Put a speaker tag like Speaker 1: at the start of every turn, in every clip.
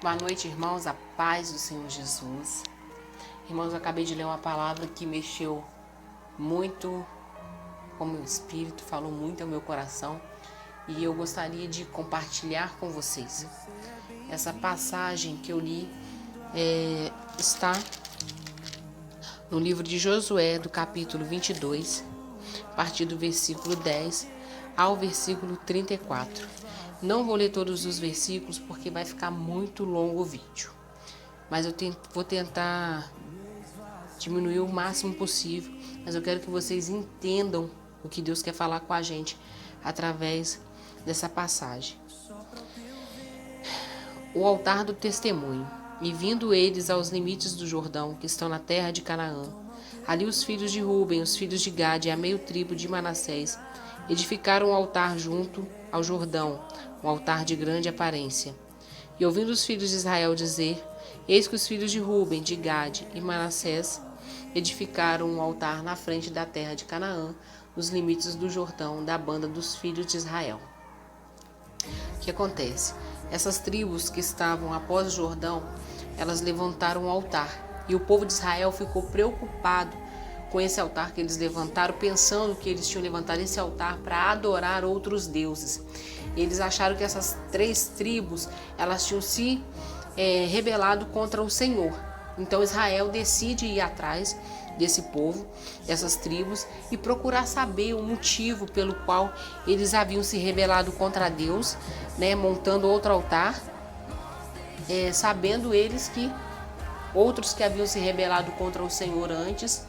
Speaker 1: Boa noite, irmãos, a paz do Senhor Jesus. Irmãos, eu acabei de ler uma palavra que mexeu muito com o meu espírito, falou muito ao meu coração e eu gostaria de compartilhar com vocês. Essa passagem que eu li está no livro de Josué, do capítulo 22, a partir do versículo 10 ao versículo 34. Não vou ler todos os versículos porque vai ficar muito longo o vídeo, mas vou tentar diminuir o máximo possível, mas eu quero que vocês entendam o que Deus quer falar com a gente através dessa passagem. O altar do testemunho. E vindo eles aos limites do Jordão, que estão na terra de Canaã, ali os filhos de Ruben, os filhos de Gade e a meio tribo de Manassés edificaram um altar junto ao Jordão, um altar de grande aparência. E ouvindo os filhos de Israel dizer, eis que os filhos de Ruben, de Gade e Manassés edificaram um altar na frente da terra de Canaã, nos limites do Jordão, da banda dos filhos de Israel. O que acontece? Essas tribos que estavam após o Jordão, elas levantaram um altar. E o povo de Israel ficou preocupado com esse altar que eles levantaram, pensando que eles tinham levantado esse altar para adorar outros deuses. Eles acharam que essas três tribos, elas tinham se rebelado contra o Senhor. Então Israel decide ir atrás desse povo, dessas tribos, e procurar saber o motivo pelo qual eles haviam se rebelado contra Deus, montando outro altar, sabendo eles que outros que haviam se rebelado contra o Senhor antes,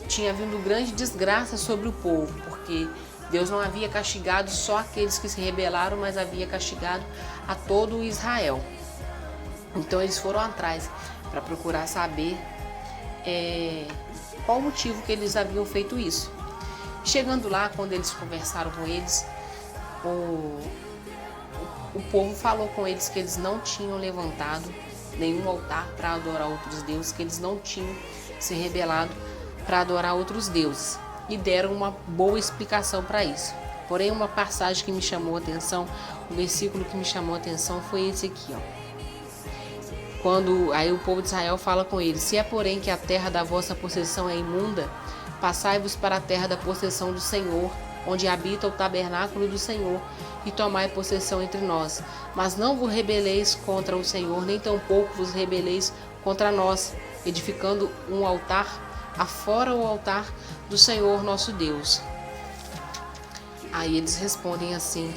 Speaker 1: tinha vindo grande desgraça sobre o povo, porque Deus não havia castigado só aqueles que se rebelaram, mas havia castigado a todo o Israel. Então eles foram atrás para procurar saber qual o motivo que eles haviam feito isso. Chegando lá, quando eles conversaram com eles, o povo falou com eles que eles não tinham levantado nenhum altar para adorar outros deuses, que eles não tinham se rebelado para adorar outros deuses, e deram uma boa explicação para isso. Porém, uma passagem que me chamou a atenção, o versículo que me chamou a atenção foi esse aqui, Quando aí o povo de Israel fala com eles, se é porém que a terra da vossa possessão é imunda, passai-vos para a terra da possessão do Senhor, onde habita o tabernáculo do Senhor, e tomai possessão entre nós. Mas não vos rebeleis contra o Senhor, nem tampouco vos rebeleis contra nós, edificando um altar afora o altar do Senhor nosso Deus. Aí eles respondem assim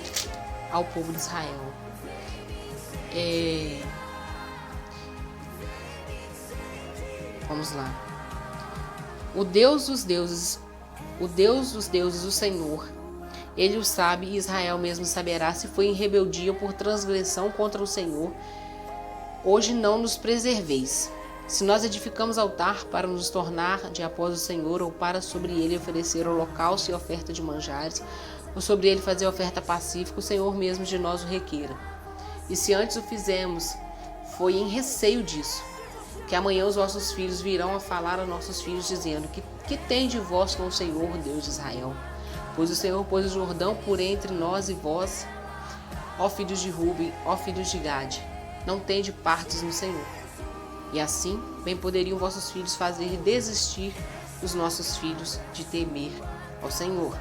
Speaker 1: ao povo de Israel. Vamos lá. O Deus dos deuses, o Senhor, Ele o sabe, e Israel mesmo saberá se foi em rebeldia ou por transgressão contra o Senhor. Hoje não nos preserveis. Se nós edificamos altar para nos tornar de após o Senhor, ou para sobre ele oferecer holocausto e oferta de manjares, ou sobre ele fazer oferta pacífica, o Senhor mesmo de nós o requeira. E se antes o fizemos, foi em receio disso, que amanhã os vossos filhos virão a falar a nossos filhos, dizendo, que tem de vós com o Senhor, Deus de Israel? Pois o Senhor pôs o Jordão por entre nós e vós, ó filhos de Ruben, ó filhos de Gade, não tende partes no Senhor. E assim, bem poderiam vossos filhos fazer desistir os nossos filhos de temer ao Senhor.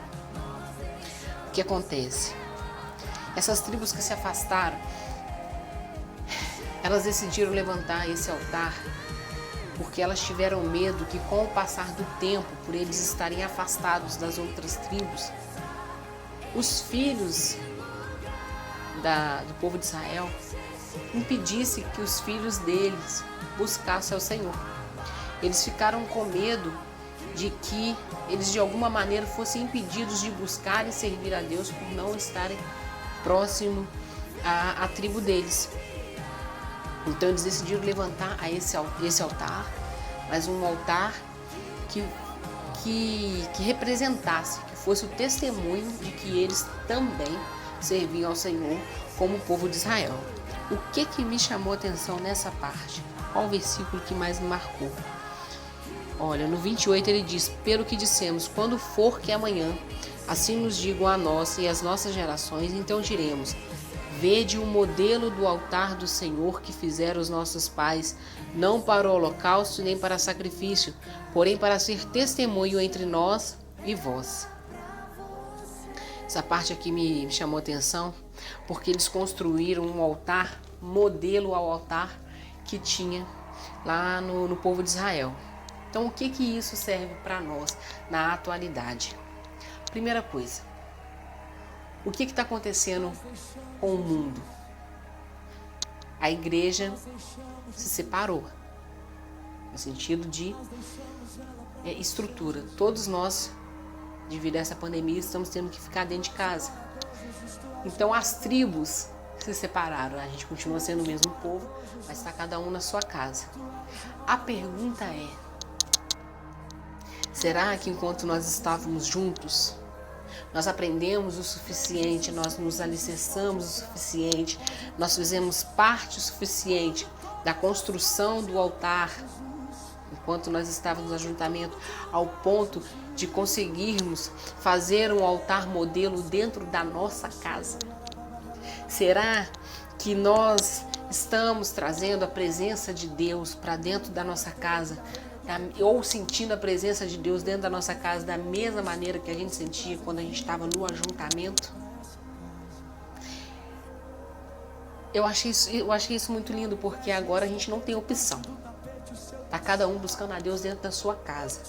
Speaker 1: O que acontece? Essas tribos que se afastaram, elas decidiram levantar esse altar porque elas tiveram medo que, com o passar do tempo, por eles estarem afastados das outras tribos, os filhos do povo de Israel impedissem que os filhos deles buscassem ao Senhor. Eles ficaram com medo de que eles de alguma maneira fossem impedidos de buscar e servir a Deus por não estarem próximo à tribo deles. Então eles decidiram levantar esse altar, mas um altar que representasse, que fosse o testemunho de que eles também serviam ao Senhor como o povo de Israel. O que me chamou a atenção nessa parte? Qual o versículo que mais me marcou? Olha, no 28 ele diz, pelo que dissemos, quando for que amanhã assim nos digam a nós e às nossas gerações, então diremos, Vede o modelo do altar do Senhor que fizeram os nossos pais, não para o holocausto nem para sacrifício, porém para ser testemunho entre nós e vós. Essa parte aqui me chamou a atenção, porque eles construíram um altar, modelo ao altar que tinha lá no povo de Israel. Então, o que isso serve para nós na atualidade? Primeira coisa, o que está acontecendo com o mundo? A igreja se separou, no sentido de estrutura. Todos nós, devido a essa pandemia, estamos tendo que ficar dentro de casa. Então as tribos se separaram. A gente continua sendo o mesmo povo, mas está cada um na sua casa. A pergunta é: será que enquanto nós estávamos juntos, nós aprendemos o suficiente, nós nos alicerçamos o suficiente, nós fizemos parte o suficiente da construção do altar, enquanto nós estávamos no ajuntamento, ao ponto de conseguirmos fazer um altar modelo dentro da nossa casa? Será que nós estamos trazendo a presença de Deus para dentro da nossa casa, ou sentindo a presença de Deus dentro da nossa casa da mesma maneira que a gente sentia quando a gente estava no ajuntamento? Eu achei isso muito lindo, porque agora a gente não tem opção. Está cada um buscando a Deus dentro da sua casa.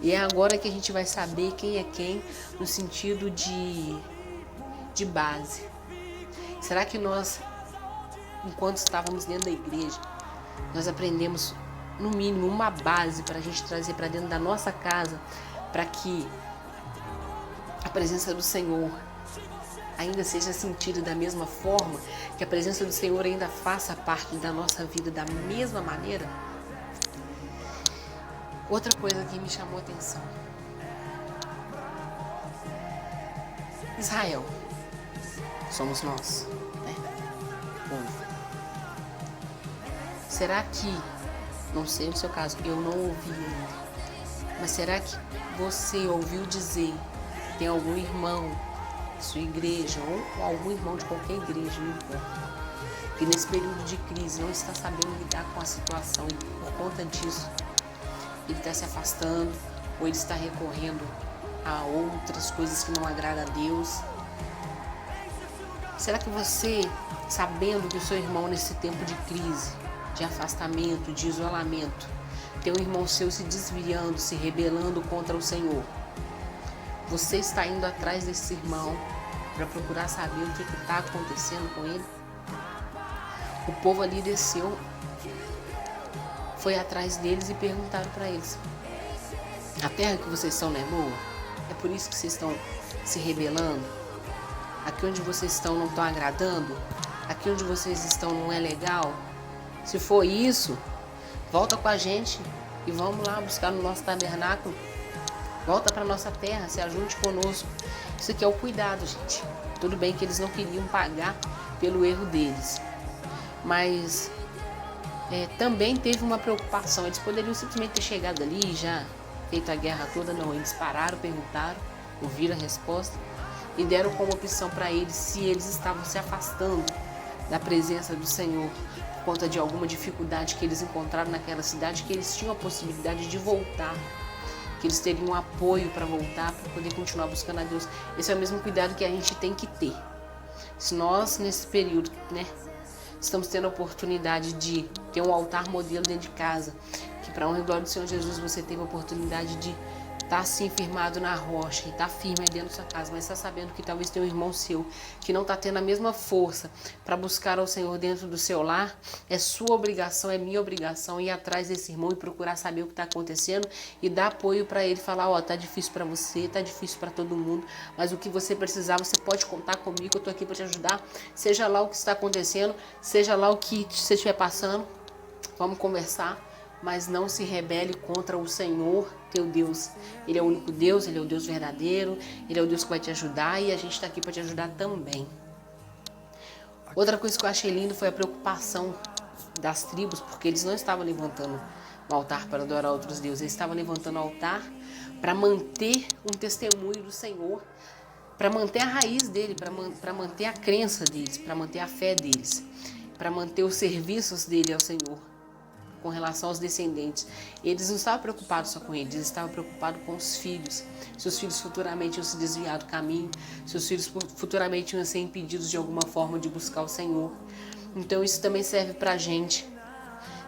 Speaker 1: E é agora que a gente vai saber quem é quem no sentido de base. Será que nós, enquanto estávamos dentro da igreja, nós aprendemos no mínimo uma base para a gente trazer para dentro da nossa casa, para que a presença do Senhor ainda seja sentida da mesma forma, que a presença do Senhor ainda faça parte da nossa vida da mesma maneira? Outra coisa que me chamou a atenção: Israel somos nós, né? Povo. Será que, não sei no seu caso, eu não ouvi ainda, mas será que você ouviu dizer que tem algum irmão de sua igreja, ou algum irmão de qualquer igreja, não importa, que nesse período de crise não está sabendo lidar com a situação e por conta disso ele está se afastando, ou ele está recorrendo a outras coisas que não agradam a Deus? Será que você, sabendo que o seu irmão nesse tempo de crise, de afastamento, de isolamento, tem um irmão seu se desviando, se rebelando contra o Senhor, você está indo atrás desse irmão para procurar saber o que está acontecendo com ele? O povo ali desceu, foi atrás deles e perguntaram para eles: a terra que vocês estão não é boa? É por isso que vocês estão se rebelando? Aqui onde vocês estão não estão agradando? Aqui onde vocês estão não é legal? Se for isso, volta com a gente e vamos lá buscar no nosso tabernáculo. Volta para nossa terra, se ajunte conosco. Isso aqui é o cuidado, gente. Tudo bem que eles não queriam pagar pelo erro deles, mas também teve uma preocupação. Eles poderiam simplesmente ter chegado ali e já feito a guerra toda. Não, eles pararam, perguntaram, ouviram a resposta e deram como opção para eles se eles estavam se afastando da presença do Senhor por conta de alguma dificuldade que eles encontraram naquela cidade, que eles tinham a possibilidade de voltar, que eles teriam um apoio para voltar, para poder continuar buscando a Deus. Esse é o mesmo cuidado que a gente tem que ter. Se nós, nesse período, estamos tendo a oportunidade de ter um altar modelo dentro de casa, que para honra e glória do Senhor Jesus você teve a oportunidade de estar assim firmado na rocha e estar firme aí dentro da sua casa, mas está sabendo que talvez tenha um irmão seu que não está tendo a mesma força para buscar ao Senhor dentro do seu lar, é sua obrigação, é minha obrigação ir atrás desse irmão e procurar saber o que está acontecendo e dar apoio para ele, falar: ó, tá difícil para você, tá difícil para todo mundo, mas o que você precisar, você pode contar comigo, eu tô aqui para te ajudar, seja lá o que está acontecendo, seja lá o que você estiver passando, vamos conversar. Mas não se rebele contra o Senhor, teu Deus. Ele é o único Deus, Ele é o Deus verdadeiro, Ele é o Deus que vai te ajudar e a gente está aqui para te ajudar também. Outra coisa que eu achei lindo foi a preocupação das tribos, porque eles não estavam levantando um altar para adorar outros deuses, eles estavam levantando um altar para manter um testemunho do Senhor para manter a raiz dele, para manter a crença deles, para manter a fé deles, para manter os serviços dele ao Senhor. Com relação aos descendentes, eles não estavam preocupados só com eles estavam preocupados com os filhos. Se os filhos futuramente iam se desviar do caminho, se os filhos futuramente iam ser impedidos de alguma forma de buscar o Senhor. Então isso também serve para a gente.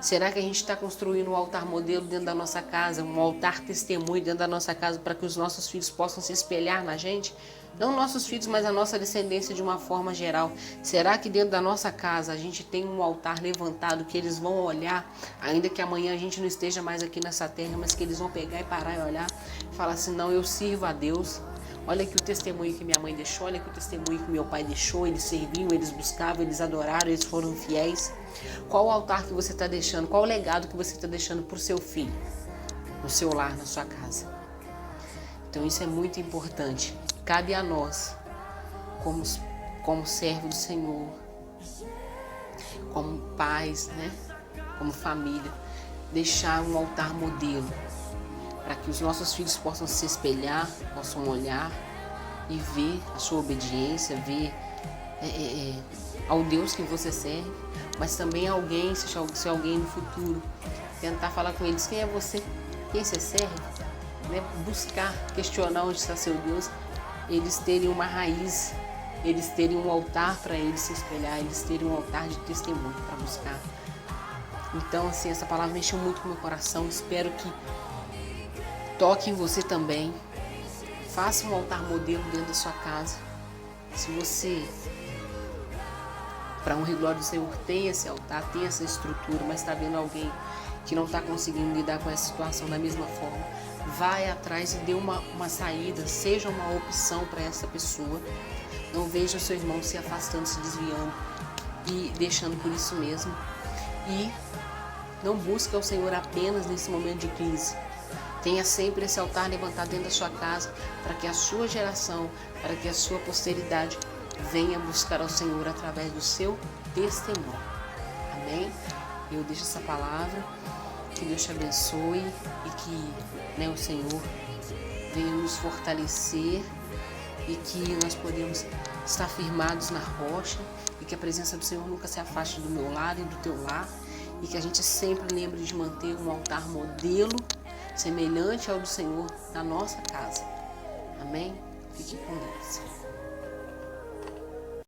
Speaker 1: Será que a gente está construindo um altar modelo dentro da nossa casa, um altar testemunho dentro da nossa casa para que os nossos filhos possam se espelhar na gente? Não nossos filhos, mas a nossa descendência de uma forma geral. Será que dentro da nossa casa a gente tem um altar levantado que eles vão olhar, ainda que amanhã a gente não esteja mais aqui nessa terra, mas que eles vão pegar e parar e olhar e falar assim, não, eu sirvo a Deus. Olha aqui o testemunho que minha mãe deixou, olha aqui o testemunho que meu pai deixou, eles serviam, eles buscavam, eles adoraram, eles foram fiéis. Qual o altar que você está deixando, qual o legado que você está deixando para o seu filho, no seu lar, na sua casa? Então isso é muito importante. Cabe a nós, como servo do Senhor, como pais, né? Como família, deixar um altar modelo para que os nossos filhos possam se espelhar, possam olhar e ver a sua obediência, ver ao Deus que você serve, mas também alguém, se alguém no futuro tentar falar com eles, quem é você, quem você serve, né? Buscar, questionar onde está seu Deus, eles terem uma raiz, eles terem um altar para eles se espelhar, eles terem um altar de testemunho para buscar. Então, assim, essa palavra mexeu muito com o meu coração, espero que toque em você também. Faça um altar modelo dentro da sua casa. Se você, para honra e glória do Senhor, tem esse altar, tem essa estrutura, mas está vendo alguém que não está conseguindo lidar com essa situação da mesma forma, vai atrás e dê uma saída, seja uma opção para essa pessoa. Não veja o seu irmão se afastando, se desviando e deixando por isso mesmo. E não busque ao Senhor apenas nesse momento de crise. Tenha sempre esse altar levantado dentro da sua casa, para que a sua geração, para que a sua posteridade venha buscar ao Senhor através do seu testemunho. Amém? Eu deixo essa palavra, que Deus te abençoe e que, o Senhor venha nos fortalecer e que nós podemos estar firmados na rocha e que a presença do Senhor nunca se afaste do meu lado e do teu lar e que a gente sempre lembre de manter um altar modelo semelhante ao do Senhor na nossa casa. Amém? Fique com Deus.